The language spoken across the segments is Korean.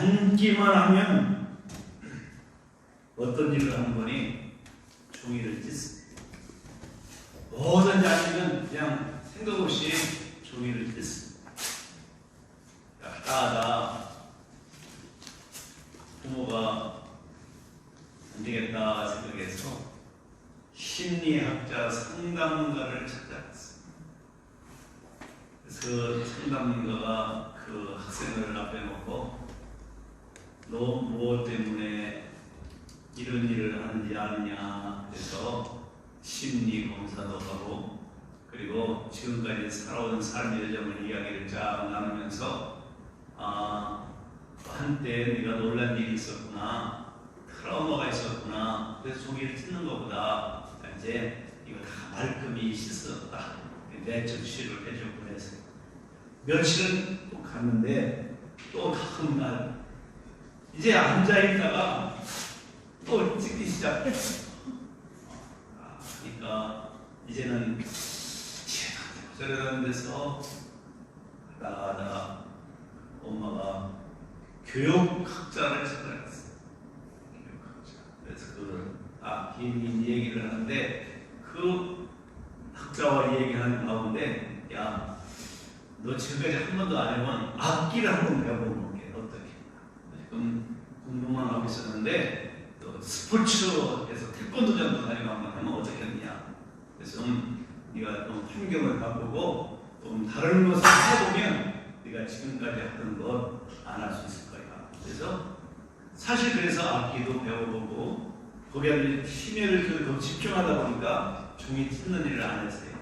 앉기만 하면 어떤 일을 하는 거니? 종이를 찢습니다. 뭐든지 아니면 그냥 생각 없이 종이를 찢습니다. 하다 부모가 안 되겠다 생각해서 심리학자 상담가를 찾아갔어요. 그래서 상담가가 그 학생을 앞에 놓고 너 무엇 때문에 이런 일을 하는지 아느냐. 그래서 심리 검사도 하고 그리고 지금까지 살아온 삶의 여정을 이야기를 쫙 나누면서 한때 네가 놀란 일이 있었구나, 트라우마가 있었구나, 그래서 종이를 찢는 것보다 이제 이거 다 말끔히 씻었다, 내적 치료를 해주고 해서 며칠은 또 갔는데 또 다음 날 이제 앉아있다가 또 찍기 시작했어요. 그러니까 이제는 저러는 데서 하다가 엄마가 교육학자를 찾아갔어요. 교육학자. 그래서 긴 얘기를 하는데 그 학자와 얘기하는 가운데 야, 너 지금까지 한 번도 안 해본 악기를 한번 배워보는 게 어떻게? 지금 공부만 하고 있었는데 또 스포츠에서 태권도장도 다니고 한번 하면 어떻겠느냐? 그래서 네가 좀 환경을 바꾸고 좀 다른 것을 해보면 네가 지금까지 하던 것 안 할 수 있을 거야. 그래서 사실 그래서 악기도 배워보고 거기에 심혈을 더 집중하다 보니까 종이 찢는 일을 안 했어요.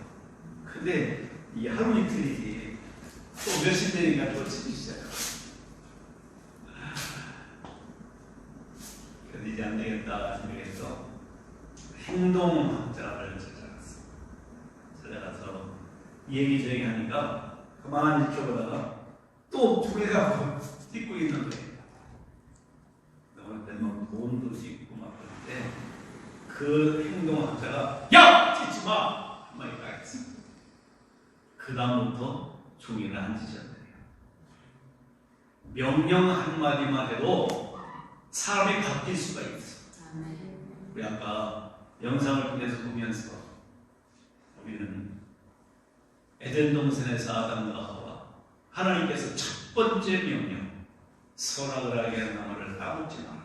근데 이 하루 이틀이지 또 며칠 되니까 또 찢기 시작해요. 그래서 이제 안 되겠다 생각해서 행동학자를 찾아가서 얘기저기 하니까 가만히 지켜보다가 또 두개가 찍고 있는 거예요. 그럴 때 막 몸도 찍고 막 그런데 그 행동학자가 야! 찢지 마! 한마디가 했습니다. 그 다음부터 종이를 안 찢었대요. 명령 한마디만 해도 사람이 바뀔 수가 있어. 우리 아까 영상을 통해서 보면서 우리는 에덴 동산에서 아담과 하와 하나님께서 첫 번째 명령 선악을 알게 하는 나무를 다 먹지 말아라.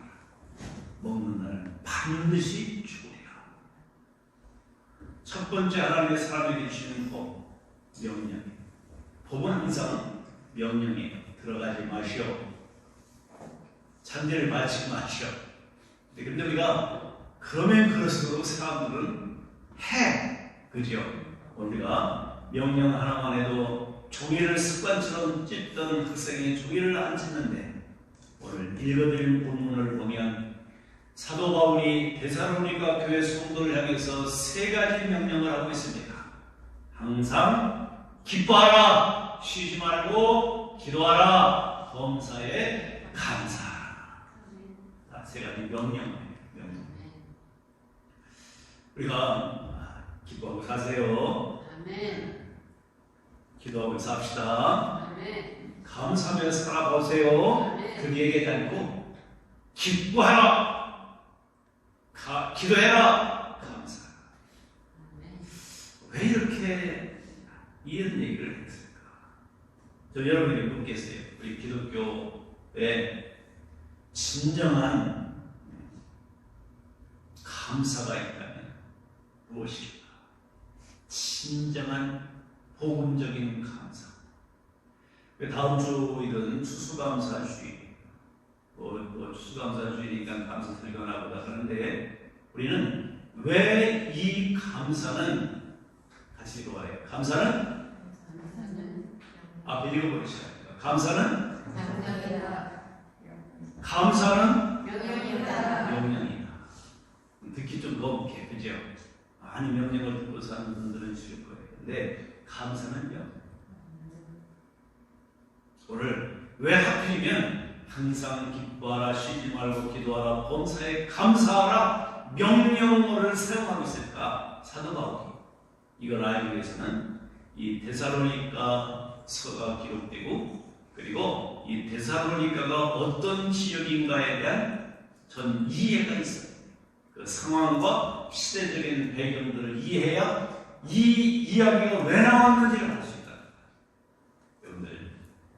먹는 날은 반드시 죽으리라. 첫 번째 하나님의 사람에게 주시는 법, 명령이에요. 법은 항상 명령이에요. 들어가지 마시오. 잔대를 맞지 마시오. 근데 우리가 그러면 그럴수록 사람들은 해. 그죠? 우리가 명령 하나만 해도 종이를 습관처럼 찢던 학생이 종이를 안 찢는데 오늘 읽어드린 본문을 보면 사도 바울이 데살로니가 교회 성도를 향해서 세 가지 명령을 하고 있습니다. 항상 기뻐하라, 쉬지 말고 기도하라, 범사에 감사하라. 세 가지 명령이에요. 우리가 기뻐하고 사세요. 아멘. 기도하고 삽시다. 아멘. 감사하며 살아보세요. 그렇게 얘기하지 않고 기뻐하라, 기도해라, 감사하라. 왜 이렇게 이런 얘기를 했을까? 저 여러분에게 묻겠어요. 우리 기독교에 진정한 감사가 있다면 무엇일까? 진정한 복음적인 감사. 다음 주일은 추수감사주의. 추수감사주의니까 감사 설교나 보다 하는데 우리는 왜 이 감사는 같이 읽어봐요. 감사는 앞에 읽어보시죠. 감사는 명령이다. 듣기 좀 너무해, 그죠? 많이 명령을 듣고 사는 분들은 쉬울 거예요. 근데 감사는요. 오늘 왜 하필이면 항상 기뻐하라, 쉬지 말고 기도하라, 범사에 감사하라 명령어를 사용하고 있을까? 사도 바울이 이걸 알기 위해서는 이 데살로니가 서가 기록되고 그리고 이 데살로니가가 어떤 지역인가에 대한 전 이해가 있어요. 그 상황과 시대적인 배경들을 이해해야 이 이야기가 왜 나왔는지를 알 수 있다. 여러분들,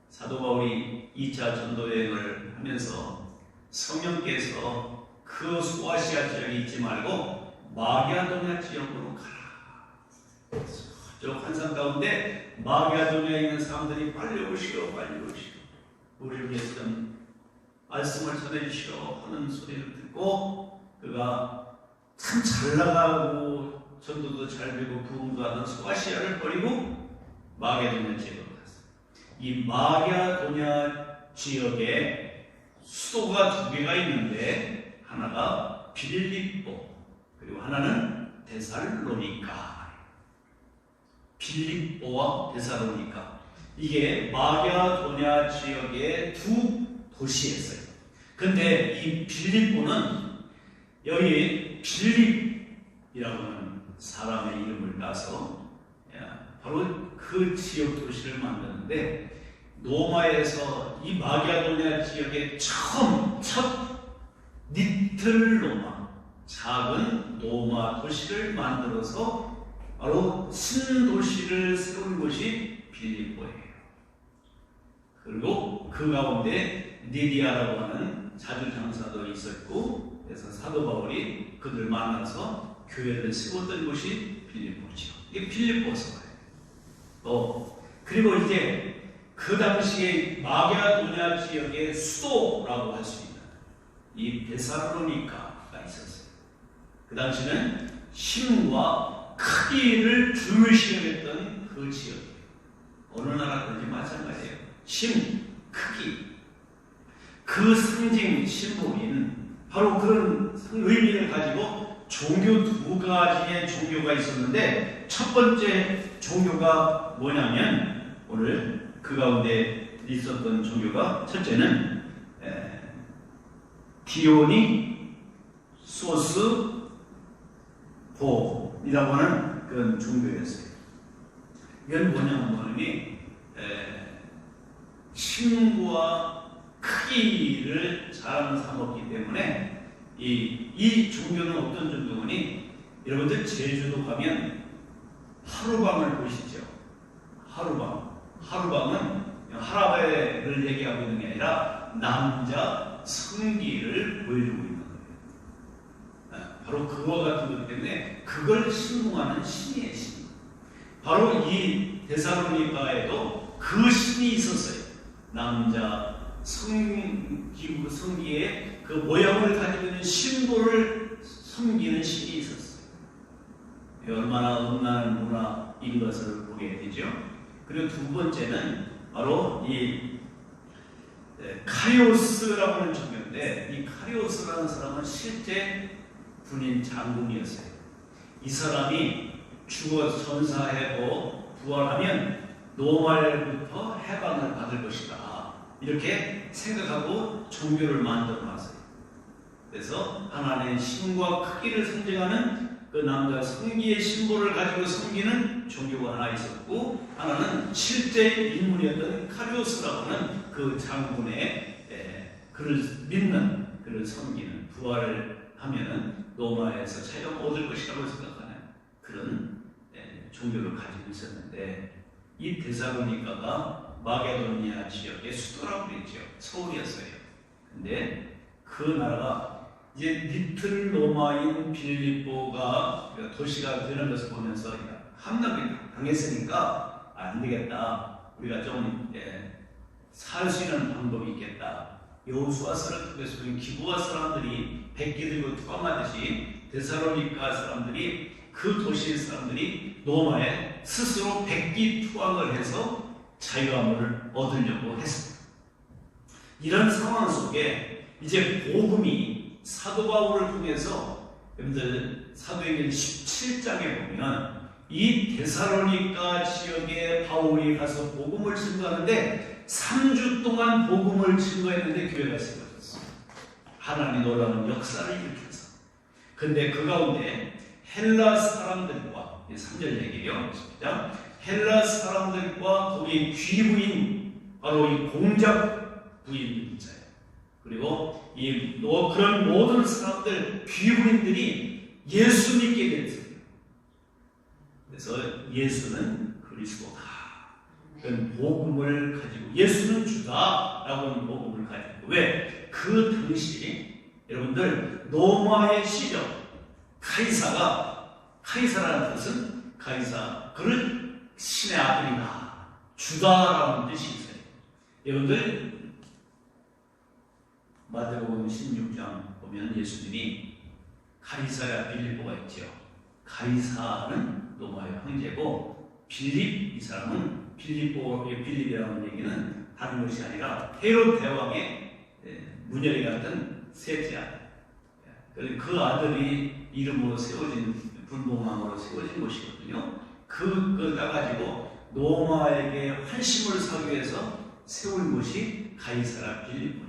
사도 바울이 2차 전도 여행을 하면서 성령께서 그 소아시아 지역에 있지 말고 마게도냐 지역으로 가라. 저 환상 가운데 마게도냐에 있는 사람들이 빨리 오시오, 빨리 오시오. 우리를 위해서 좀 말씀을 전해주시오 하는 소리를 듣고 그가 참 잘 나가고 전도도 잘 되고 부흥도 하던 소아시아를 버리고 마게도냐 지역으로 갔어요. 이 마게도냐 지역에 수도가 2개가 있는데 하나가 빌립보 그리고 하나는 데살로니가. 빌립보와 데살로니가 이게 마게도냐 지역의 두 도시였어요. 근데 이 빌립보는 여기 빌립이라고 하는 사람의 이름을 따서 바로 그 지역 도시를 만드는데 로마에서 이 마게도냐 지역의 첫 리틀 로마, 작은 로마 도시를 만들어서 바로 신도시를 세운 곳이 빌립보예요. 그리고 그 가운데 니디아라고 하는 자주장사도 있었고 그래서 사도 바울이 그들 만나서 교회를 세웠던 곳이 빌립보죠. 이게 빌립보서예요. 그리고 이제 그 당시에 마게도냐 지역의 수도라고 할 수 있는 이 데살로니가가 있었어요. 그 당시는 힘과 크기를 중요시했던 그 지역이에요. 어느 나라든지 마찬가지예요. 힘, 크기. 그 상징 심볼인 바로 그런 의미를 가지고 종교 2가지의 종교가 있었는데 첫 번째 종교가 뭐냐면 오늘 그 가운데 있었던 종교가 첫째는 디오니소스 이라고 하는 그런 종교였어요. 이건 뭐냐면 힘과 크기를 잘 삼았기 때문에 이 종교는 어떤 종교니 여러분들 제주도 가면 하루방을 보시죠. 하루방은 할아버지를 얘기하고 있는 게 아니라 남자 성기를 보여주고 있는 거예요. 바로 그와 같은 것 때문에 그걸 신봉하는 신이에요. 신. 바로 이 데살로니가에도 그 신이 있었어요. 남자 성기의 그 모양을 가지고 있는 심볼을 섬기는 신이 있었어요. 얼마나 음란한 문화인 것을 보게 되죠. 그리고 두 번째는 바로 이 카리오스라고 하는 종교인데 이 카리오스라는 사람은 실제 군인 장군이었어요. 이 사람이 죽어 전사하고 부활하면 노말부터 해방을 받을 것이다. 이렇게 생각하고 종교를 만들어 놨어요. 그래서 하나님의 힘과 크기를 상징하는 그 남자 성기의 심볼을 가지고 섬기는 종교가 하나 있었고 하나는 실제 인물이었던 카리오스라고 하는 그 장군의 그를 믿는 그를 섬기는 부활을 하면은 로마에서 자유를 얻을 것이라고 생각하는 그런 종교를 가지고 있었는데 이 데살로니가가 마게도니아 지역의 수도라고 그랬죠. 서울이었어요. 근데 그 나라가 이제 리틀 로마인 빌립보가 도시가 되는 것을 보면서 함락을 당했으니까 안 되겠다. 우리가 좀 살 수 있는 방법이 있겠다. 여호수아서를 통해서 기부와 사람들이 백기 들고 투항하듯이 데살로니가 사람들이 그 도시의 사람들이 로마에 스스로 백기 투항을 해서 자유함을 얻으려고 했습니다. 이런 상황 속에 이제 복음이 사도 바울을 통해서 여러분들 사도행전 17장에 보면 이 데살로니가 지역에 바울이 가서 복음을 증거하는데 3주 동안 복음을 증거했는데 교회가 세워졌어요. 하나님이 놀라운 역사를 일으켜서. 근데 그 가운데 헬라 사람들과 3절 얘기예요. 헬라 사람들과 거기 귀부인 바로 이 공작 부인자예요. 그리고 그런 모든 사람들, 귀부인들이 예수 믿게 됐어요. 그래서 예수는 그리스도다. 그런 복음을 가지고, 예수는 주다라고 하는 복음을 가지고, 왜? 그 당시 여러분들 로마의 시절, 카이사라는 뜻은 그는 신의 아들이다, 주다라는 뜻이 있어요. 여러분들 마태복음 16장 보면 예수님이 가이사랴 빌립보가 있죠. 가이사는 로마의 황제고, 이 사람은 빌립이라는 얘기는 다른 것이 아니라 헤롯 대왕의 문열이 같은 셋째 아들. 그 아들이 이름으로 세워진, 분봉왕으로 세워진 것이거든요. 그걸 따가지고 로마에게 환심을 사기 위해서 세운 것이 가이사랴 빌립보예요.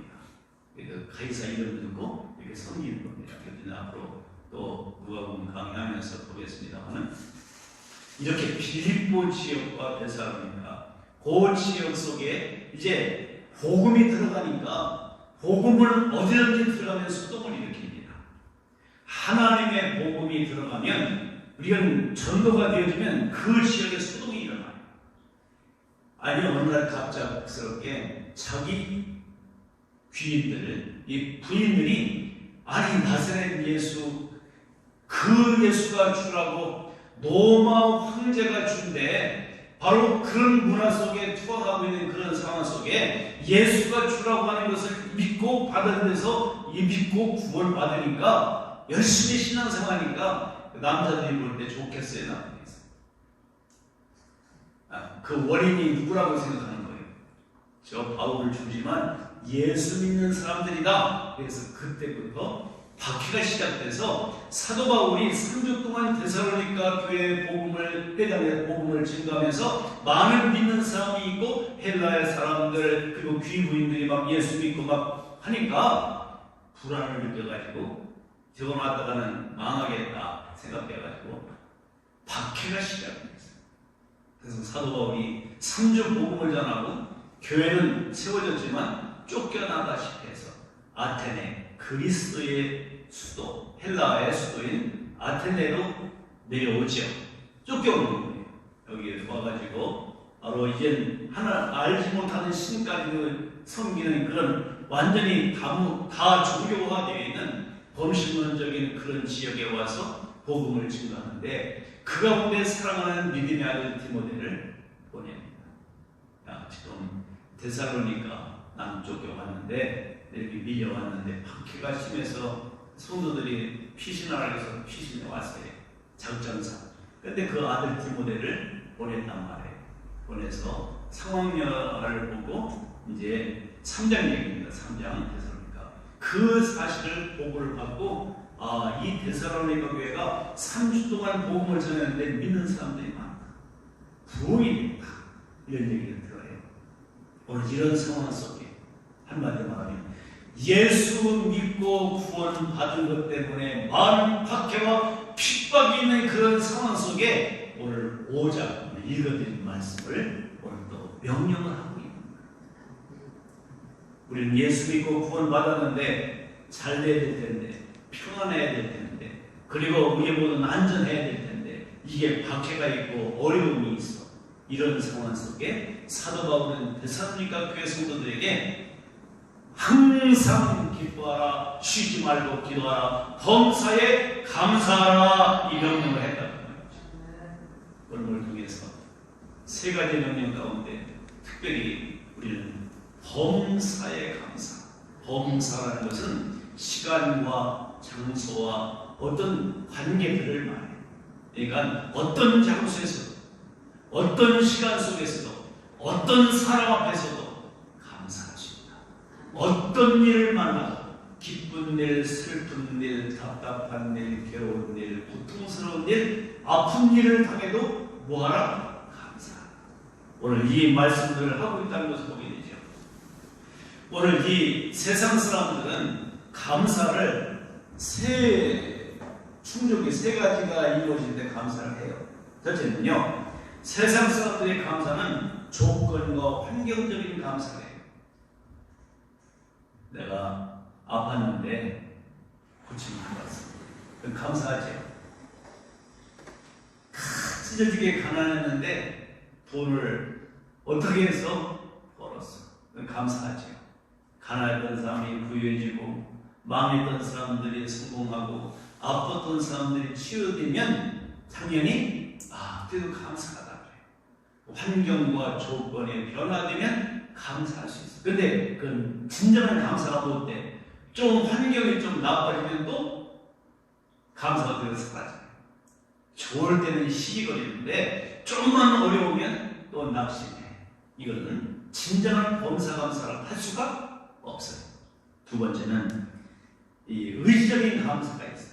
가이사 이름 듣고 이렇게 섬기는 겁니다. 그래서 앞으로 또 누가복음 강의하면서 보겠습니다만, 이렇게 빌립보 지역과 데살로니가, 그 지역 속에 이제 복음이 들어가니까 복음을 어디든지 들어가면 소동을 일으킵니다. 하나님의 복음이 들어가면, 우리가 전도가 되어지면 그 지역에 소동이 일어나요. 아니 어느 날 갑작스럽게 자기 귀인들, 이 부인들이, 아니 나사렛 예수, 그 예수가 주라고 로마 황제가 준대, 바로 그런 문화 속에 투어하고 있는 그런 상황 속에 예수가 주라고 하는 것을 믿고 받은 데서 이 믿고 구원 받으니까, 열심히 신앙생활하니까 남자들이 볼 때 좋겠어요, 남자들이. 그 원인이 누구라고 생각하는 거예요? 저 바울을 주지만 예수 믿는 사람들이다. 그래서 그때부터 박해가 시작돼서 사도 바울이 3주 동안 데살로니가 교회의 회당의 복음을 증거하면서 많은 믿는 사람이 있고, 헬라의 사람들 그리고 귀부인들이 막 예수 믿고 막 하니까 불안을 느껴가지고 저거 놨다가는 망하겠다 생각해가지고 박해가 시작됐어요. 그래서 사도 바울이 3주 복음을 전하고 교회는 세워졌지만 쫓겨나다시피 해서 아테네, 그리스의 수도, 헬라의 수도인 아테네로 내려오죠. 쫓겨오는 거예요. 여기에 와가지고 바로 이젠 하나 알지 못하는 신까지 섬기는 그런 완전히 다 종교화 되어 있는 범신론적인 그런 지역에 와서 복음을 증거하는데, 그 가운데 사랑하는 믿음의 아들 디모데를 보냅니다. 지금 데살로니가 남쪽에 왔는데, 이렇게 밀려왔는데 박해가 심해서 성도들이 피신하라고 해서 피신해 왔어요. 작전상. 근데 그 아들 디모데를 보냈단 말이에요. 보내서 상황을 보고 이제 3장 얘기입니다. 3장 데살로니가. 그 사실을 보고를 받고, 이 데살로니가 교회가 3주 동안 복음을 전했는데 믿는 사람들이 많다, 부흥이 됐다, 이런 얘기를 들어요. 오늘 이런 상황 속에 한마디로 말하면 예수 믿고 구원 받은 것 때문에 많은 박해와 핍박이 있는 그런 상황 속에 오늘 5장 읽어드린 말씀을 오늘 또 명령을 하고 있습니다. 우리는 예수 믿고 구원 받았는데 잘 돼야 될 텐데, 평안해야 될 텐데, 그리고 우리 모두는 안전해야 될 텐데, 이게 박해가 있고 어려움이 있어. 이런 상황 속에 사도 바울은 데살로니가 교회 성도들에게 항상 기뻐하라, 쉬지 말고 기도하라, 범사에 감사하라, 이 명령을 했다는 말이죠. 오늘 통해서 세 가지 명령 가운데 특별히 우리는 범사에 감사. 범사라는 것은 시간과 장소와 어떤 관계들을 말해요. 그러니까 어떤 장소에서도, 어떤 시간 속에서도, 어떤 사람 앞에서도 감사할 수 있다. 어떤 일을 만나도, 기쁜 일, 슬픈 일, 답답한 일, 괴로운 일, 고통스러운 일, 아픈 일을 당해도 뭐하라? 감사하라. 오늘 이 말씀들을 하고 있다는 것을 보게 되죠. 오늘 이 세상 사람들은 감사를 충족이 세 가지가 이루어질 때 감사를 해요. 첫째는요, 세상 사람들의 감사는 조건과 환경적인 감사를 해요. 내가 아팠는데 고침을 받았어. 그럼 감사하죠. 다 찢어지게 가난했는데 돈을 어떻게 해서 벌었어. 그럼 감사하죠. 가난했던 사람이 부유해지고 망했던 사람들이 성공하고 아팠던 사람들이 치유되면 당연히 그래도 감사하다 그래요. 환경과 조건이 변화되면 감사할 수 있어요. 근데 그 진정한 감사가 못 돼. 좀 환경이 좀 나빠지면 또 감사가 되어 사라져요. 좋을 때는 시기거리는데 좀만 어려우면 또 낙심해. 이거는 진정한 범사 감사를 할 수가 없어요. 두 번째는 이 의지적인 감사가 있어요.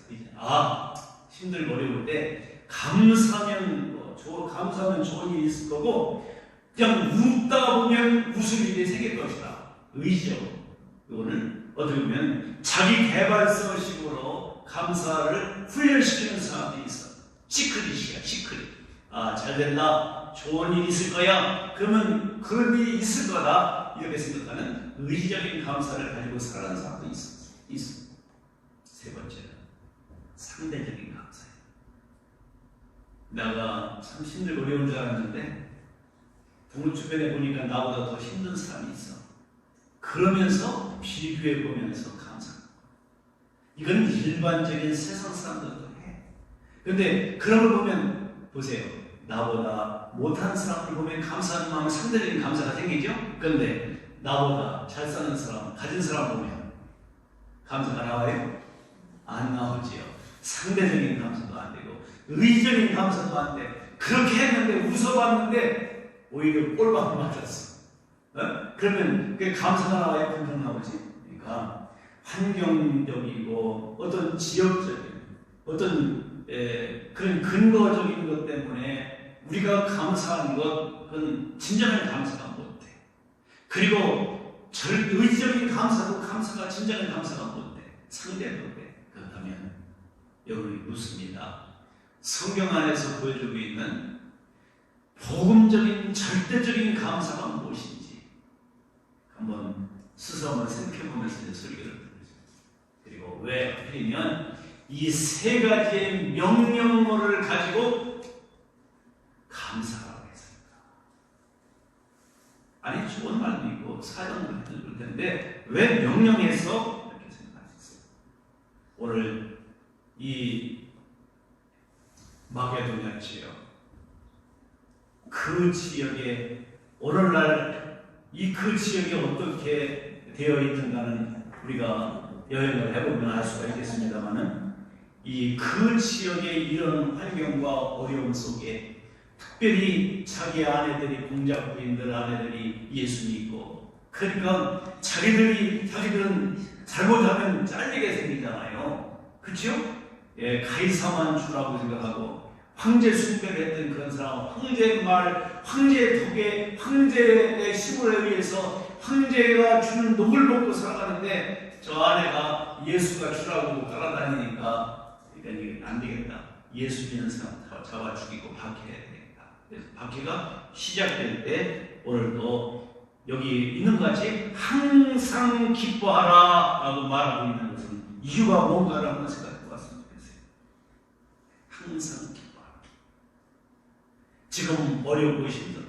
힘들고 어려울 때 감사하면 감사하면 좋은 일이 있을 거고 그냥 웃다가 보면 웃을 일이 생길 것이다. 의지적. 이거는 어떻게 보면 자기 개발서식으로 감사를 훈련시키는 사람들이 있어. 시크릿이야, 시크릿. 잘 된다. 좋은 일이 있을 거야. 그러면 그런 일이 있을 거다. 이렇게 생각하는 의지적인 감사를 가지고 살아가는 사람도 있어. 세 번째는 상대적인 감사예요. 내가 참 힘들고 어려운 줄 알았는데 동료 주변에 보니까 나보다 더 힘든 사람이 있어. 그러면서 비교해 보면서 감사하는 거야. 이건 일반적인 세상 사람들도 해. 근데 그런 걸 보면 보세요. 나보다 못하는 사람을 보면 감사하는 마음에 상대적인 감사가 생기죠? 그런데 나보다 잘 사는 사람, 가진 사람 보면 감사가 나와요? 안 나오지요. 상대적인 감사도 안 되고 의지적인 감사도 안 돼. 그렇게 했는데 웃어봤는데 오히려 꼴박을 맞았어. 그러면 그 감사가 나와야 긍정 나오지. 그러니까 환경적이고 어떤 지역적인 어떤 그런 근거적인 것 때문에 우리가 감사한 것 그건 진정한 감사가 못돼. 그리고 의지적인 감사도 감사가 진정한 감사가 못돼. 상대도 돼. 그렇다면 여러분이 묻습니다. 성경 안에서 보여주고 있는 복음적인 절대적인 감사가 무엇인지 한번 스스로 한번 생각해보면서 설교를 들으세요. 그리고 왜 하필이면 이 세 가지의 명령어를 가지고 감사라고 했습니다. 아니 좋은 말도 있고 사정도 해줄 텐데 왜 명령해서 이렇게 생각할 수 있어요. 오늘 이 마게도냐 지역 그 지역에 오늘날 그 지역이 어떻게 되어 있는가는 우리가 여행을 해보면 알 수가 있겠습니다만은 그 지역의 이런 환경과 어려움 속에 특별히 자기 아내들이 공작부인들 아내들이 예수 믿고 그러니까 자기들은 잘못하면 잘리게 생기잖아요. 그렇죠? 가이사만 주라고 생각하고 황제 숭배를 했던 그런 사람, 황제의 말, 황제의 덕에, 황제의 시골에 의해서 황제가 주는 녹을 먹고 살아가는데 저 아내가 예수가 주라고 따라다니니까 이게 안 되겠다. 예수 믿는 사람 잡아 죽이고 박해해야 되겠다. 그래서 박해가 시작될 때 오늘도 여기 있는 것 같이 항상 기뻐하라 라고 말하고 있는 것은 이유가 뭔가를 한번 생각해 봤으면 좋겠어요. 항상 기뻐하라. 지금 어려우고 힘들어.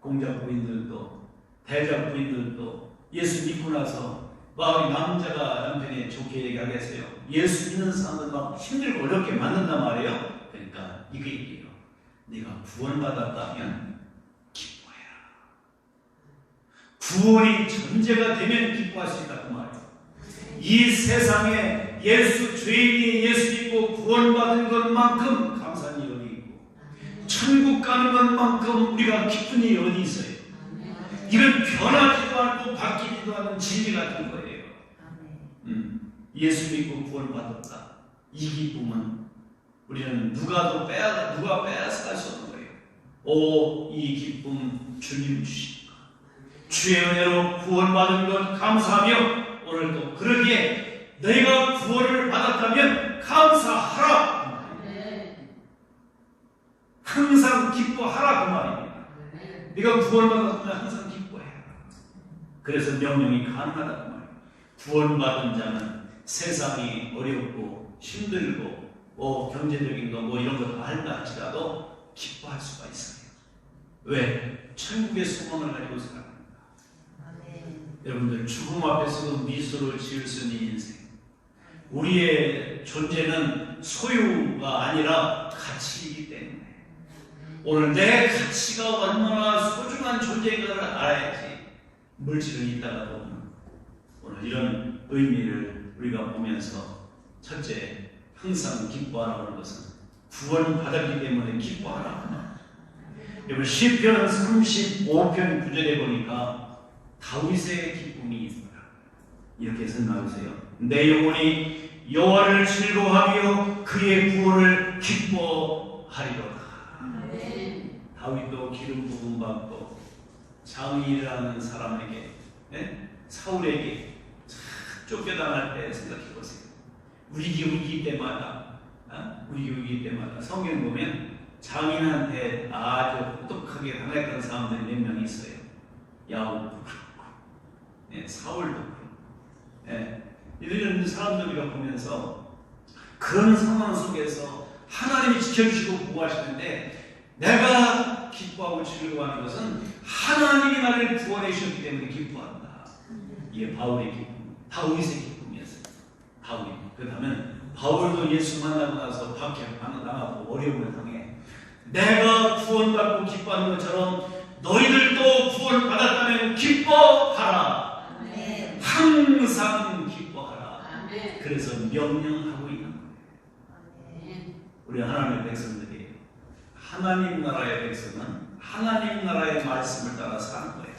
공작부인들도 대작부인들도 예수 믿고 나서 막 남자가 남편이 좋게 얘기하겠어요. 예수 믿는 사람들 막 힘들고 어렵게 만든단 말이에요. 그러니까 이거 얘기해요. 네가 구원받았다면 기뻐해라. 구원이 전제가 되면 기뻐할 수 있다 그 말이에요. 이 세상에 죄인이 예수 믿고 구원받은 것만큼 감사한 일이 어디 있고 천국 가는 것만큼 우리가 기쁜 일이 어디 있어요. 이건 변하지도 않고 바뀌지도 않은 진리 같은 거예요. 예수 믿고 구원받았다. 이 기쁨은 우리는 누가 빼앗아갈 수 없는 거예요. 이 기쁨 주님 주신 것. 주의 은혜로 구원받은 것 감사하며 오늘도 그러기에 너희가 구원을 받았다면 감사하라. 항상 기뻐하라 그 말입니다. 네가 구원을 받았다면 항상 기뻐해라. 그래서 명령이 가능하다 그 말이에요. 구원받은 자는 세상이 어렵고 힘들고 경제적인 거 이런 거 다 한다 할지라도 기뻐할 수가 있어요. 왜? 천국의 소망을 가지고 살아갑니다. 여러분들 죽음 앞에서도 미소를 지을 수 있는 인생. 우리의 존재는 소유가 아니라 가치이기 때문에 오늘 내 가치가 얼마나 소중한 존재인가를 알아야지. 물질은 있다가도 오늘 이런 의미를 우리가 보면서 첫째, 항상 기뻐하라는 것은 구원받았기 때문에 기뻐하라. 여러분 시편 35편 9절에 보니까 다윗의 기쁨이 있어요. 이렇게 생각하세요. 내 영혼이 여호와를 즐거워하며 그의 구원을 기뻐하리로다. 다윗도 기름 부음 받고 장의라는 사람에게 사울에게 쫓겨당할 때 생각해보세요. 위기 때마다 성경 보면 장인한테 아주 혹독하게 당했던 사람들이 몇 명 있어요. 야곱도 그렇고 사울도 그렇고 이런 사람들을 보면서 그런 상황 속에서 하나님이 지켜주시고 보호하시는데 내가 기뻐하고 즐거워하는 것은 하나님이 나를 구원해 주셨기 때문에 기뻐한다. 이게 바울의 기쁨, 다윗의 기쁨이었어요. 그 다음에 바울도 예수 만나고 나서 박해당하고 어려움을 당해. 내가 구원받고 기뻐하는 것처럼 너희들도 구원받았다면 기뻐하라. 아멘. 항상 기뻐하라. 아멘. 그래서 명령하고 있는 거예요. 우리 하나님의 백성들이 하나님 나라의 백성은 하나님 나라의 말씀을 따라 사는 거예요.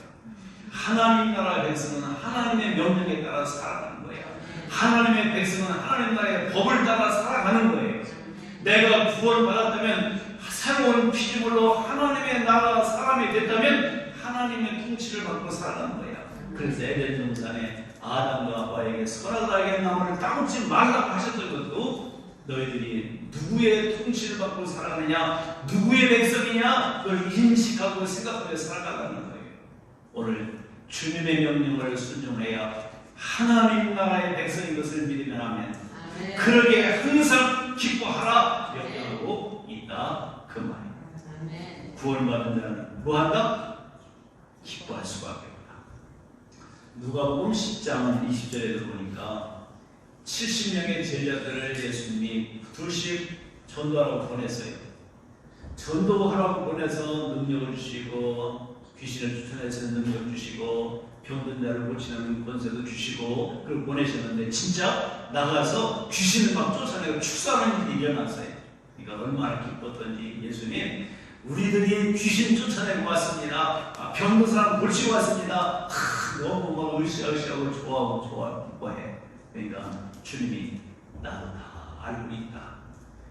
하나님 나라의 백성은 하나님의 명령에 따라 살아가는 거예요. 하나님의 백성은 하나님 나라의 법을 따라 살아가는 거예요. 내가 구원받았다면 새로운 피조물로 하나님의 나라 사람이 됐다면 하나님의 통치를 받고 살아가는 거예요. 그래서 에덴 동산에 아담과 하와에게 선악과의 나무를 따먹지 말라고 하셨던 것도 너희들이 누구의 통치를 받고 살아가느냐, 누구의 백성이냐, 그걸 인식하고 생각하며 살아가는 거예요. 오늘 주님의 명령을 순종해야 하나님 나라의 백성인 것을 믿으면 하면 그러게 항상 기뻐하라 명령하고 있다 그 말입니다. 구원받은 자는 뭐한다? 기뻐할 수밖에 없다. 누가복음 10장 20절에 보니까 70명의 제자들을 예수님이 둘씩 전도하라고 보냈어요. 전도하라고 보내서 능력을 주시고 귀신을 쫓아내서 능력 주시고 병든 자를 고치는 권세도 주시고 그걸 보내셨는데 진짜 나가서 귀신을 막 쫓아내고 축사하는 일이 일어났어요. 그러니까 얼마나 기뻤던지 예수님 우리들이 귀신 쫓아내고 왔습니다. 병든 사람 고치고 왔습니다. 너무 막 으쌰으쌰하고 좋아하고 기뻐해. 그러니까 주님이 나도 다 알고 있다.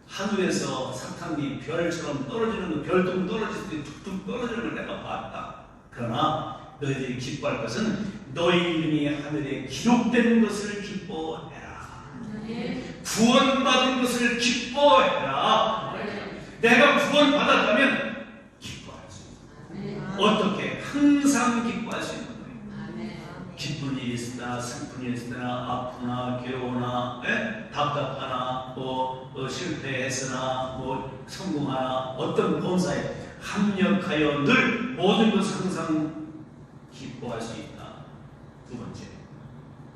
하늘에서 사탄이 별처럼 떨어지는 거, 별똥 떨어질 때 툭툭 떨어지는 걸 내가 봤다. 그러나 너희들이 기뻐할 것은 너희 이름이 하늘에 기록된 것을 기뻐해라. 구원받은 것을 기뻐해라. 내가 구원받았다면 기뻐할 수 있다. 어떻게? 항상 기뻐할 수 있는 거예요. 기쁜 일이 있으나 슬픈 일이 있으나 아프나 괴로우나 답답하나 실패했으나 성공하나 어떤 본사에 합력하여 늘 모든 것을 항상 기뻐할 수 있다. 두 번째,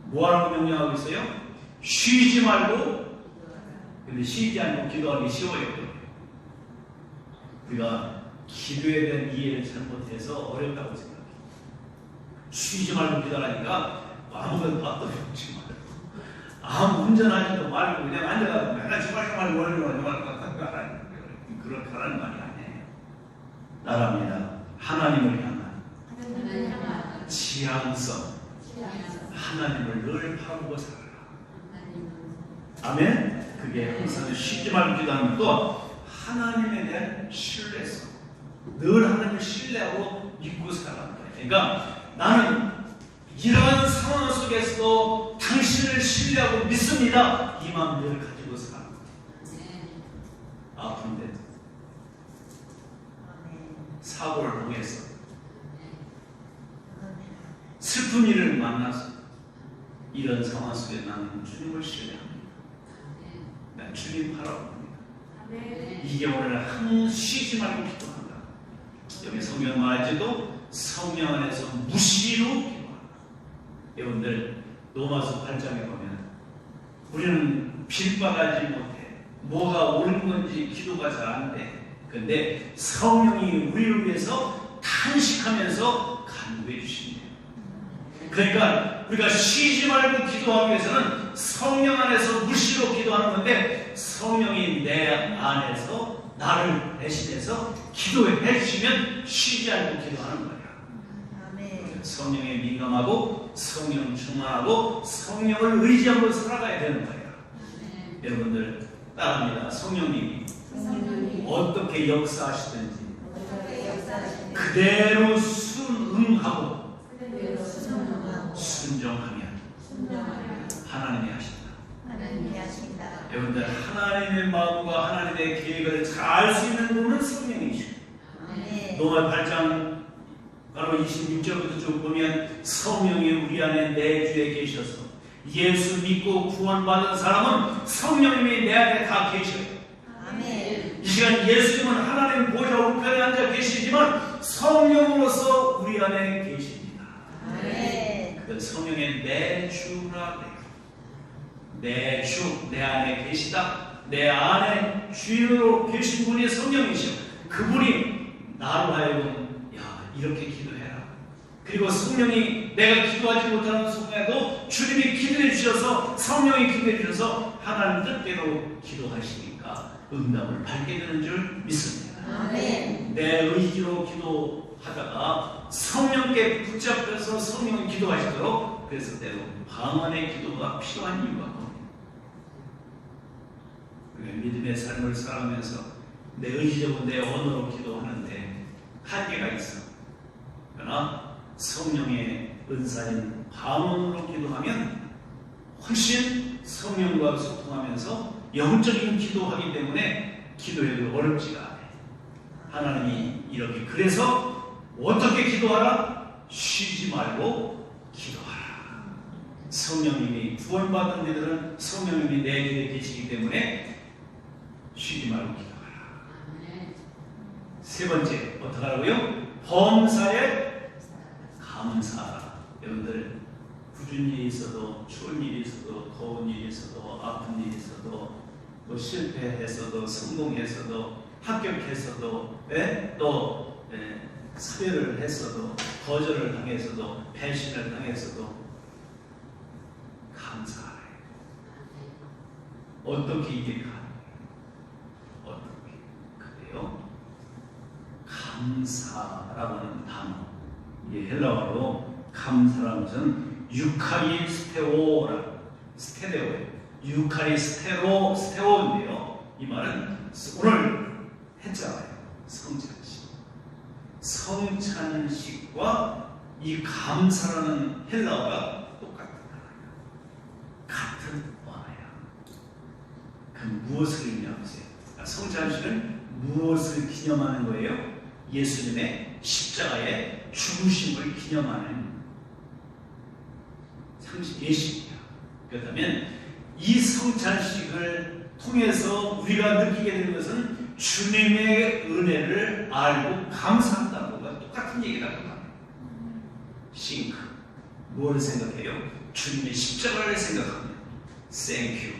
뭐하라고 명령하고 있어요? 쉬지 말고. 근데 쉬지 않고 기도하기 쉬워요. 우리가 기도에 대한 이해를 잘못해서 어렵다고 생각해요. 쉬지 말고 기도하니까 아무것도 밥도 먹지 말고 아무 운전하지도 말고 그냥 앉아가지고 맨날 제발 그렇게 하라는 말이 아니에요. 나랍니다. 하나님을 향한 지향성, 하나님을 늘 바라보고 살아라. 아멘. 그게 항상 쉬지 말고 기도하는 것도 하나님에 대한 신뢰성, 늘 하나님을 신뢰하고 믿고 살아가는 거예요. 그러니까 나는 이러한 상황 속에서도 당신을 신뢰하고 믿습니다. 이 마음 늘 가지고 살아가는 거예요. 아픈데 사고를 통해서 슬픈 일을 만나서 이런 상황 속에 나는 주님을 신뢰합니다. 난 주님 바라봅니다. 이게 오늘 한 쉬지 말고 기도한다. 여기 성경 말하지도 성령 안에서 무시로 기도한다. 여러분들 로마서 8장에 보면 우리는 빌바라지 못해 뭐가 옳은 건지 기도가 잘 안 돼. 근데 성령이 우리를 위해서 탄식하면서 간구해 주신대요. 그러니까 우리가 쉬지 말고 기도하기 위해서는 성령 안에서 무시로 기도하는 건데 성령이 내 안에서 나를 대신해서 기도해 주시면 쉬지 않고 기도하는 거예요. 성령에 민감하고 성령 충만하고 성령을 의지하고 살아가야 되는 거예요. 여러분들 따라합니다. 성령님이 어떻게 역사하시든지 그대로 순응하고 순종하면 하나님이 하신다. 여러분들 하나님의 마음과 하나님의 계획을 잘 알 수 있는 분은 성령이시죠. 로마 8장 바로 26절부터 쭉 보면 성령이 우리 안에 내주에 계셔서 예수 믿고 구원받은 사람은 성령님이 내 안에 다 계셔요. 이 시간 예수님은 하나님 보좌 우편에 앉아 계시지만 성령으로서 우리 안에 계십니다. 그 성령의 내주라 그래요. 내주, 내 안에 계시다. 내 안에 주인으로 계신 분이 성령이시오. 그분이 나로 하여금 이렇게 기도해라. 그리고 성령이 내가 기도하지 못하는 순간에도 주님이 기도해 주셔서 성령이 기도해 주셔서 하나님 뜻대로 기도하시니까 응답을 받게 되는 줄 믿습니다. 내 의지로 기도하다가 성령께 붙잡혀서 성령이 기도하시도록 그래서 때로 방언의 기도가 필요한 이유가 겁니다. 믿음의 삶을 살아가면서 내 의지적으로 내 언어로 기도하는데 한계가 있어. 그러나 성령의 은사인 방언으로 기도하면 훨씬 성령과 소통하면서 영적인 기도하기 때문에 기도해도 어렵지가 않아요. 하나님이 이렇게 그래서 어떻게 기도하라? 쉬지 말고 기도하라. 성령님이 구원받은 이들은 성령님이 내 곁에 계시기 때문에 쉬지 말고 기도하라. 세 번째 어떻게 하라고요? 범사에 감사하라. 여러분들 굳은 일이 있어도 추운 일이 있어도 더운 일이 있어도 아픈 일이 있어도 또 실패했어도 성공했어도 합격했어도 또 사별을 했어도 거절을 당했어도 배신을 당했어도 감사하라. 어떻게 이게 가능해요? 어떻게 그래요? 감사라고는 단어, 이게 헬라어로 감사라는 것은 유카리스테오라, 스테레오예요. 유카리스테오인데요. 이 말은 오늘 했잖아요. 성찬식. 성찬식과 이 감사라는 헬라어가 똑같은 단어예요. 같은 언어야. 그럼 무엇을 의미하세요? 성찬식은 무엇을 기념하는 거예요? 예수님의 십자가의 죽으심을 기념하는 예식이야. 그렇다면 이 성찬식을 통해서 우리가 느끼게 되는 것은 주님의 은혜를 알고 감사한다는 것과 똑같은 얘기라고 합니다. 싱크. 뭘 생각해요? 주님의 십자가를 생각하면 땡큐.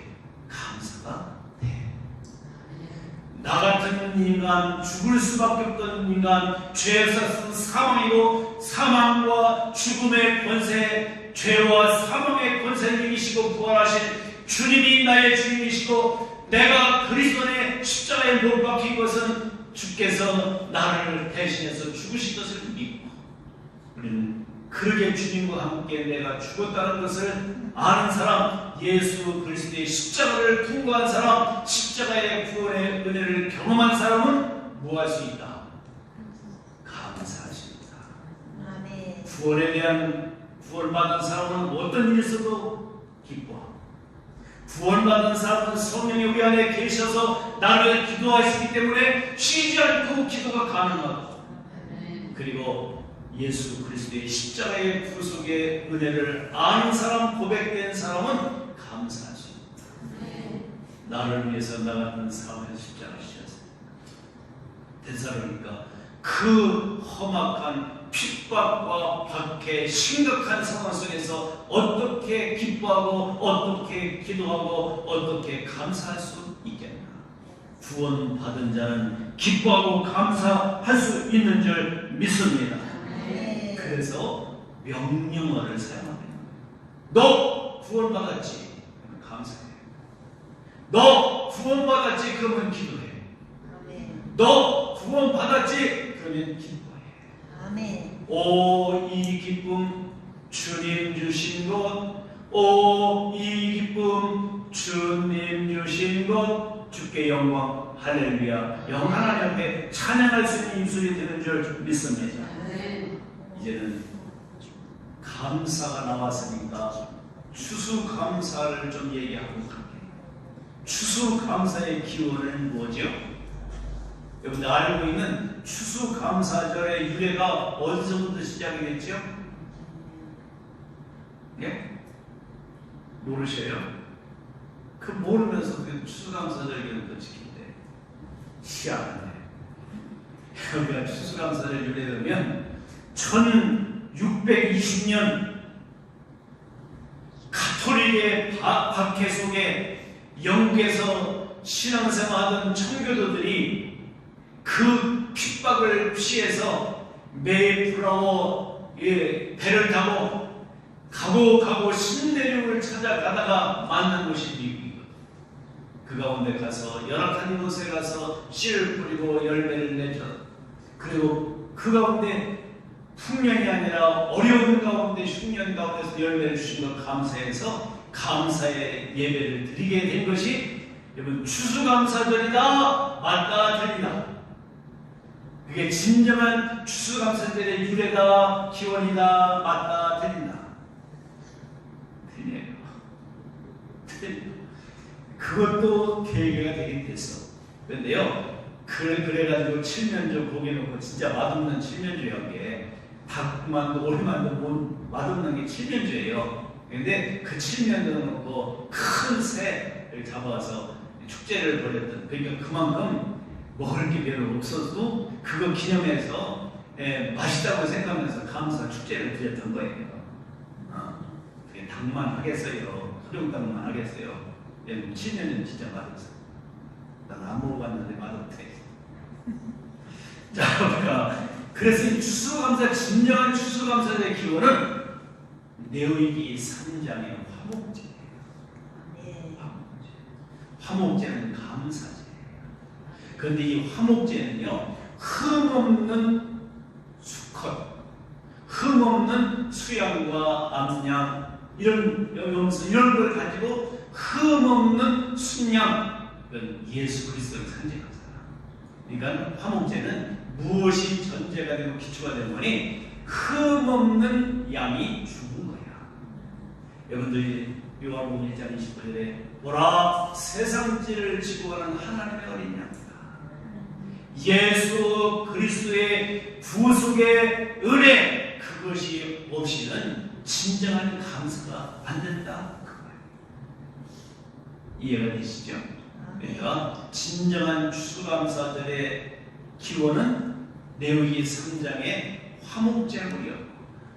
감사가 돼. 나 같은 인간, 죽을 수밖에 없던 인간, 죄에서 쓴 사망이고 사망과 죽음의 권세, 죄와 사망의 권세를 이기시고 부활하신 주님이 나의 주님이시고 내가 그리스도의 십자가에 못 박힌 것은 주께서 나를 대신해서 죽으신 것을 믿고 우리는 그러게 주님과 함께 내가 죽었다는 것을 아는 사람, 예수 그리스도의 십자가를 통과한 사람, 십자가의 구원의 은혜를 경험한 사람은 뭐 할 수 있다? 감사하십니다. 구원에 대한 구원받은 사람은 어떤 일이 있어도 기뻐하고 구원받은 사람은 성령이 우리 안에 계셔서 나를 기도하시기 때문에 쉬지 않고 기도가 가능하고 그리고 예수 그리스도의 십자가의 구속의 은혜를 아는 사람, 고백된 사람은 감사할 수 있다. 나를 위해서 나가는 사람의 십자가 지셨습니다. 데살로니가 그 험악한 핍박과 박해, 심각한 상황 속에서 어떻게 기뻐하고 어떻게 기도하고 어떻게 감사할 수 있겠나. 구원받은 자는 기뻐하고 감사할 수 있는 줄 믿습니다. 그래서 명령어를 사용합니다. 너 구원받았지? 그러면 감사해. 너 구원받았지? 그러면 기도해. 너 구원받았지? 그러면 기뻐해. 오, 이 기쁨 주님 주신 것, 오, 이 기쁨 주님 주신 것, 주께 영광, 할렐루야. 영원 하나님 앞에 찬양할 수 있는 입술이 되는 줄 믿습니다. 이제는 감사가 나왔으니까 추수감사를 좀 얘기하고 갈게요. 추수감사의 기원은 뭐죠? 여러분들 알고 있는 추수감사절의 유래가 어디서부터 시작이 됐죠? 예? 모르셔요? 그 모르면서 그 추수감사절 기원도 지킨대. 희한하네. 여기가 추수감사절 유래되면 1620년 가톨릭의 박해 속에 영국에서 신앙생활하던 청교도들이 그 핍박을 피해서 메이플라워 배를 타고 가고 신대륙을 찾아가다가 만난 곳이 미국이거든. 그 가운데 가서 열악한 곳에 가서 씨를 뿌리고 열매를 내죠. 그리고 그 가운데 풍년이 아니라 어려운 가운데 흉년 가운데서 열매를 주신 것 감사해서 감사의 예배를 드리게 된 것이 여러분 추수감사절이다. 맞다 틀리다. 그게 진정한 추수감사절의 유래다. 기원이다. 맞다 틀린다. 틀려요. 그것도 계획가 되긴 됐어. 그런데요 그래가지고 칠면조 고개 놓고 진짜 맛없는 칠면조한 게 닭만도 오리만도 못 맛없는 게 칠면조예요. 그런데 그 칠면조 놓고 큰 새를 잡아와서 축제를 벌였던, 그러니까 그만큼 먹을 게 별로 없어도 그거 기념해서 맛있다고 생각하면서 감사 축제를 드렸던 거예요. 그게 닭만 하겠어요? 소룡닭만 하겠어요? 7년은 진짜 맛없어. 난 안 먹어봤는데 맛없대. 자, 그러니까 그래서 이 추수감사, 진정한 추수감사의 기원은 레위기 3장의 화목제예요. 화목제는 감사제예요. 그런데 이 화목제는요, 흠없는 수컷, 흠없는 수양과 암양, 이런 걸 가지고 흠없는 순양, 예수 그리스도를 상징하잖아. 그러니까 화목제는 무엇이 전제가 되고 기초가 되는 거니? 흠없는 양이 죽은 거야. 여러분들이 요한복음 1장 28절에 보라 세상지를 지고 가는 하나님의 어린 양이다. 예수 그리스도의 구속의 은혜, 그것이 없이는 진정한 감사가 안 된다. 이해가 되시죠? 그러니까 진정한 추수감사절의 기원은 레위기 3장의 화목제물이었고,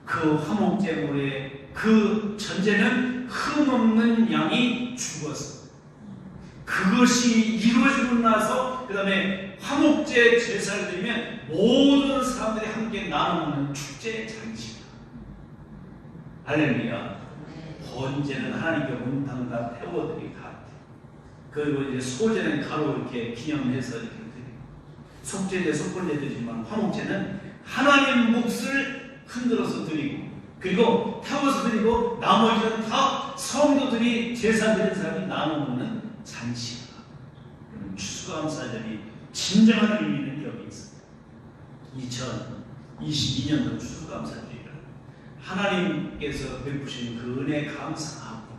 그 화목제물의 그 전제는 흠없는 양이 죽었어. 그것이 이루어지고 나서 그 다음에 화목제 제사를 드리면 모든 사람들이 함께 나눠 먹는 축제의 장식이야. 할렐루야. 번제는 하나님께 온탕 다 태워드리고 다. 그리고 이제 소제는 가로 이렇게 기념해서 이렇게 드리고, 속제제, 속번제 드리지만 화목제는 하나님 몫을 흔들어서 드리고, 그리고 태워서 드리고, 나머지는 다 성도들이 제사 드린 사람이 나눠 먹는 잔치가. 추수감사절이 진정한 의미는 여기 있습니다. 2022년도 추수감사절이라 하나님께서 베푸신 그 은혜 감사하고,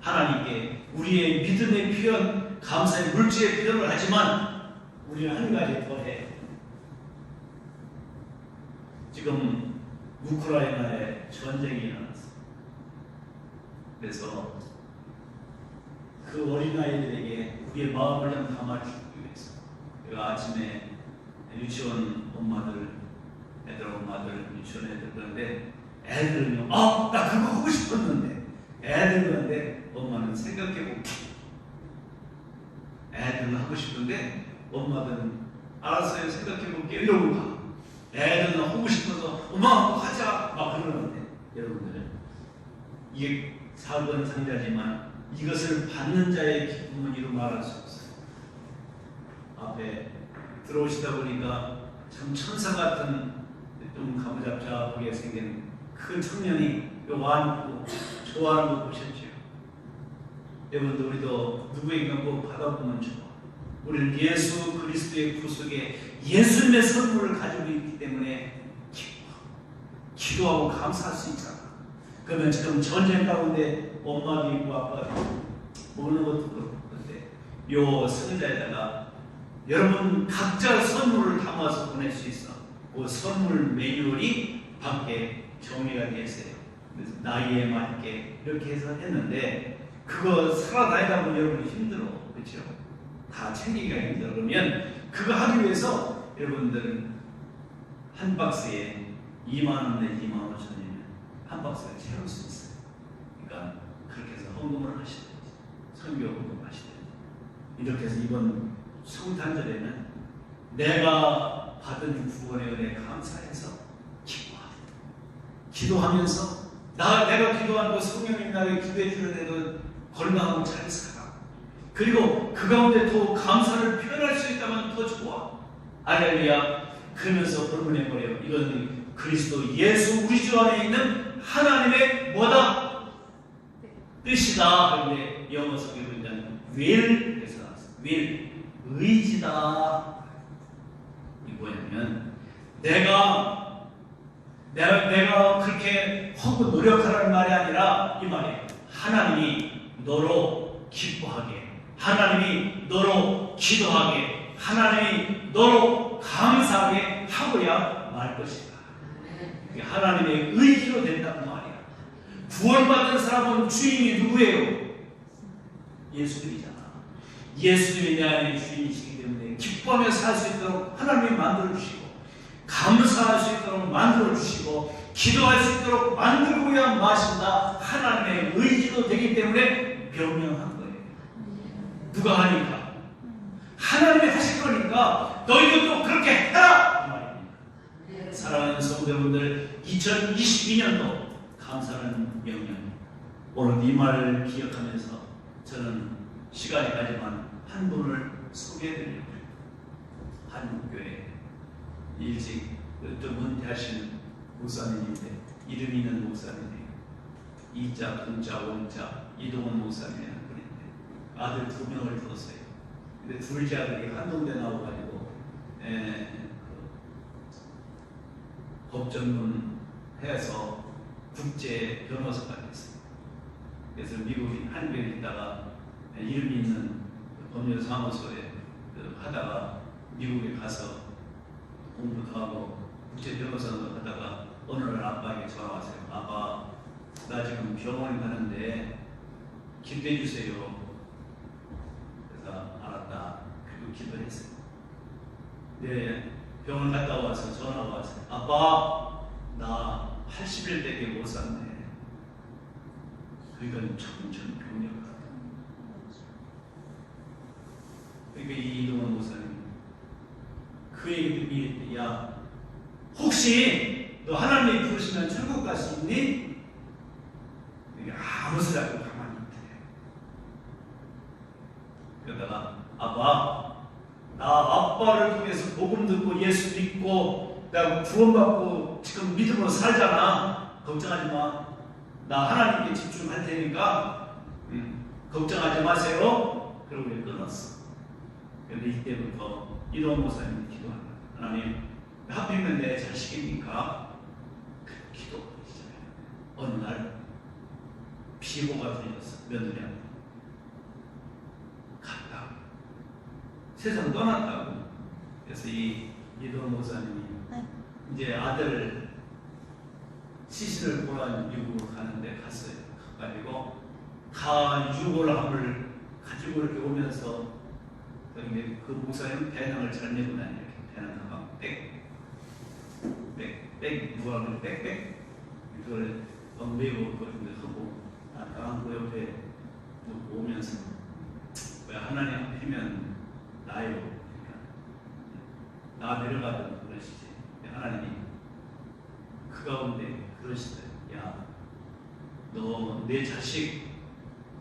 하나님께 우리의 믿음의 표현, 감사의 물질의 표현을 하지만 우리는 한 가지 더 해. 지금 우크라이나에 전쟁이 일어났어요. 그래서 그 어린아이들에게 우리의 마음을 좀 담아주기 위해서 제가 아침에 유치원 엄마들, 애들 엄마들, 유치원 애들 그런데 애들은요, 나 그거 하고 싶었는데, 애들 그런데 엄마는 생각해보고, 애들은 하고 싶은데 엄마들은 알았어요, 생각해볼게 이러고 가. 애들은 하고 싶어서 엄마 그거 하자 막 그러는데, 여러분들 이게 작은 상자지만 이것을 받는 자의 기쁨은 이루 말할 수 없어요. 앞에 들어오시다 보니까 참 천사 같은 좀 가부잡잡하게 생긴 큰 청년이 완고 좋아하는 거 보셨죠? 여러분들 우리도 누구에게 꼭 받아보면 좋아. 우리는 예수 그리스도의 구속에 예수님의 선물을 가지고 있기 때문에 기도하고 감사할 수 있잖아. 그러면 지금 전쟁 가운데 엄마도 있고 아빠도 있고 먹는 것도 그런데 요 상자에다가 여러분 각자 선물을 담아서 보낼 수 있어. 그 선물 매뉴얼이 밖에 정리가 되어 있어요. 그래서 나이에 맞게 이렇게 해서 했는데 그거 살아다니다 보면 여러분이 힘들어. 그렇죠? 다 챙기기가 힘들어. 그러면 그거 하기 위해서 여러분들은 한 박스에 2만 원 내 2만 5천이면 한 박스를 채울 수 있어요. 그러니까 그렇게 해서 헌금을 하시든지 선교 헌금 하시든지 이렇게 해서 이번 성탄절에는 내가 받은 구원의 은혜에 감사해서 기도하면서 내가 기도한 그 성령님 나에게 기도해 주는데도 건강하고 잘 살아. 그리고 그 가운데 더 감사를 표현할 수 있다면 더 좋아. 할렐루야. 그러면서 불문해버려요. 이건 그리스도 예수 우리 주 안에 있는 하나님의 뭐다? 뜻이다. 그런데 영어 속에 보면 will에서 나왔어요. will, 의지다. 이 뭐냐면 내가 그렇게 하고 노력하라는 말이 아니라 이 말이에요. 하나님이 너로 기뻐하게, 하나님이 너로 기도하게, 하나님이 너로 감사하게 하고야 말 것이다. 하나님의 의지로 된다는 말이야. 구원받은 사람은 주인이 누구예요? 예수님이잖아. 예수님이 내 안에 주인이시기 때문에 기뻐하며 살 수 있도록 하나님이 만들어주시고 감사할 수 있도록 만들어주시고 기도할 수 있도록 만들고야 마신다. 하나님의 의지도 되기 때문에 명령한 거예요. 누가 하니까? 하나님이 하실 거니까 너희도 또 그렇게 해라! 그 말입니다. 사랑하는 성도분들, 2022년도 감사하는 명령. 오늘 이 말을 기억하면서 저는 시간이 가지만 한 분을 소개해드리려고 해요. 한국교회 일찍 좀 은퇴하신 목사님인데 이름 있는 목사님이에요. 이자, 동자, 원자 이동원 목사님이라는 분인데 아들 2명을 뒀어요. 근데 둘째 아들이 한동대 나와가지고 법전문 해서 국제 변호사가 됐어요. 그래서 미국인 한국에 있다가 이름 있는 법률 사무소에 하다가 미국에 가서 공부도 하고 국제 변호사도 하다가 어느 날 아빠에게 전화 왔어요. 아빠, 나 지금 병원에 가는데 기도해 주세요. 그래서 알았다. 그리고 기도했어요. 네, 병원 갔다 와서 전화가 왔어요. 아빠, 나 80일밖에 못 샀네. 그러니까 청천벽력. 그러니까 이동원 목사님 그 얘기 듣기, 야, 혹시 너 하나님이 부르시면 천국 갈 수 있니? 아무 소리 하고 가만히 있대. 그러다가 아빠, 나 아빠를 통해서 복음 듣고 예수 믿고 나 구원받고 지금 믿음으로 살잖아. 걱정하지 마. 나 하나님께 집중할 테니까 걱정하지 마세요. 그러고 끊었어. 그런데 이때부터 이동 목사님이 기도합니다. 하나님, 하필이면 내 자식이니까 기도하기 시작해요. 어느 날 비보가 들렸어. 며느리한테 갔다. 세상 떠났다고. 그래서 이 이동 목사님이 이제 아들 시신을 보러 미국으로 가는데 갔어요. 가가지고 다 유골함을 가지고 이렇게 오면서 그 목사님은 배낭을 잘 메고 다녀요. 배낭 가방 백 누가 그래 백백 이걸 메고 그런데 하고 안고 옆에 오면서 왜 하나님 앞이면 나요. 나 내려가던 그러시지. 하나님이 그 가운데 그러시더라고요. 야, 너 내 자식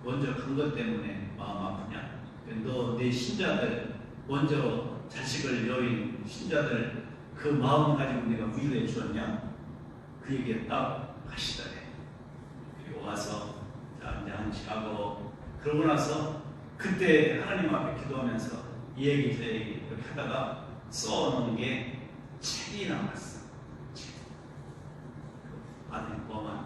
먼저 간 것 때문에 마음 아프냐? 너 내 신자들 먼저 자식을 여인 신자들 그 마음 가지고 내가 위로해 주었냐? 그 얘기 딱 하시더래. 그리고 와서 자 이제 한시하고 그러고 나서 그때 하나님 앞에 기도하면서 이 얘기 저 얘기 이렇게 하다가 써놓은 게 책이 나왔어. 책. 아들 범한.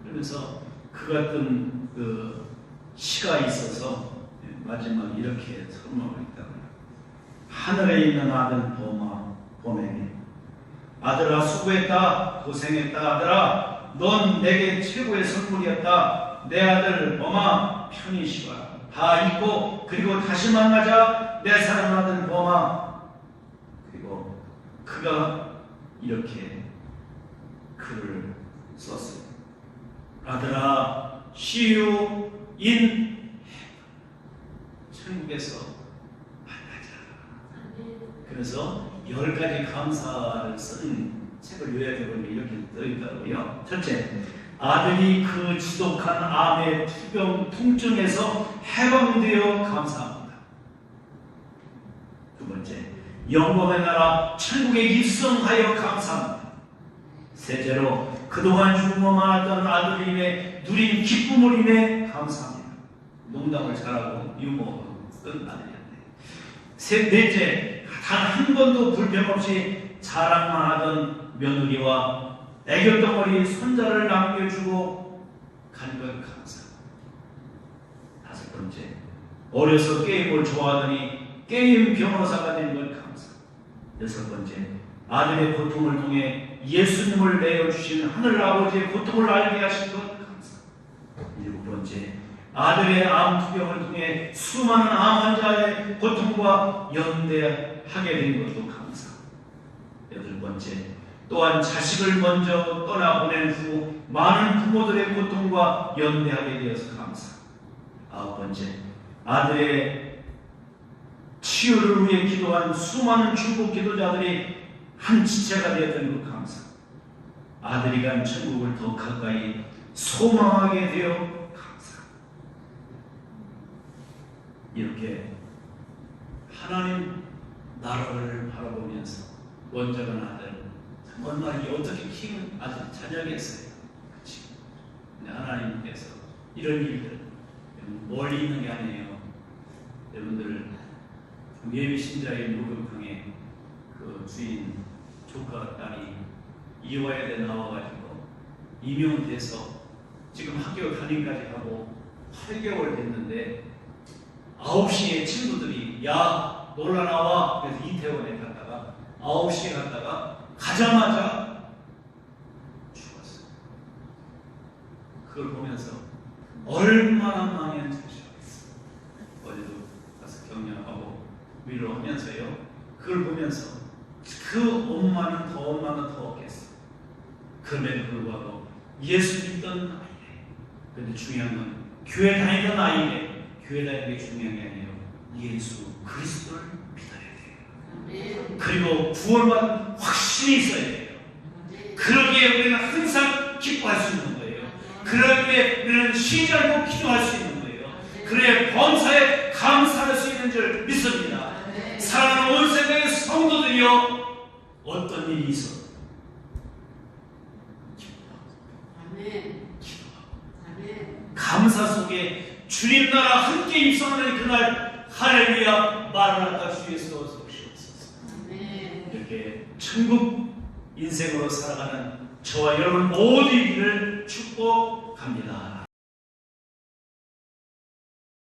그러면서 그 같은 그 시가 있어서 마지막 이렇게 설명을 했다고요. 하늘에 있는 아들 범에게 아들아 수고했다 고생했다 아들아 넌 내게 최고의 선물이었다. 내 아들 범아 편히 쉬어라. 다 잊고 그리고 다시 만나자 내 사랑 아들 범아. 그리고 그가 이렇게 글을 썼어요. 아들아 시유 인 천국에서 만나자. 그래서 10가지 감사를 쓴 책을 요약해보면 이렇게 떠있더라고요. 첫째, 아들이 그 지독한 암의 통증에서 해방되어 감사합니다. 두 번째, 영광의 나라 천국에 입성하여 감사합니다. 셋째로 그동안 죽음만 하던 아들이 인해 누린 기쁨을 인해 감사합니다. 농담을 잘하고 유머로 쓴 아들이었네. 넷째, 단 한 번도 불평 없이 자랑만 하던 며느리와 애교덩어리 손자를 남겨주고 간 것 감사합니다. 다섯 번째, 어려서 게임을 좋아하더니 게임 변호사가 된 것 감사합니다. 여섯 번째, 아들의 고통을 통해 예수님을 내어주신 하늘아버지의 고통을 알게 하신 것 감사합니다. 일곱 번째, 아들의 암투병을 통해 수많은 암 환자의 고통과 연대하게 된 것도 감사합니다. 여덟 번째, 또한 자식을 먼저 떠나보낸 후 많은 부모들의 고통과 연대하게 되어서 감사합니다. 아홉 번째, 아들의 치유를 위해 기도한 수많은 중국 기도자들이 한 지체가 되었던 것 감사합니다. 아들이 간 천국을 더 가까이 소망하게 되어 감사합니다. 이렇게 하나님 나라를 바라보면서 원자간 아들 얼마나 어떻게 키운 아들 자녀겠어요. 그렇지? 근데 하나님께서 이런 일들 멀리 있는 게 아니에요. 여러분들 예비 신자의 목욕탕에 그 주인 조카 딸이 이화여대 나와가지고 임용돼서 지금 학교 담임까지 하고 8개월 됐는데 9시에 친구들이 야 놀러 나와. 그래서 이태원에 갔다가 9시에 갔다가 가자마자 죽었어요. 그걸 보면서 얼마나 많이 안타까웠어요. 어제도 가서 격려하고 위로하면서요. 그걸 보면서 그 엄마는 더 없겠어. 그럼에도 불구하고 예수 믿던 아이래. 그런데 중요한 건 교회 다니던 아이래. 교회 다니는 게 중요한 게 아니에요. 예수 그리스도를 믿어야 돼요. 그리고 구원만 확신이 있어야 돼요. 그러기에 우리는 항상 기뻐할 수 있는 거예요. 그러기에 우리는 신뢰하고 기도할 수 있는 거예요. 그래야 범사에 감사할 수 있는 줄 믿습니다. 사랑하는 온 세상의 성도들이여 어떤 일이 있어 감사 속에 주님 나라 함께 입성하는 그날 할렐루야 마라나타 주 예수 어서 오시옵소서. 이렇게 천국 인생으로 살아가는 저와 여러분 모두이기를 축복합니다.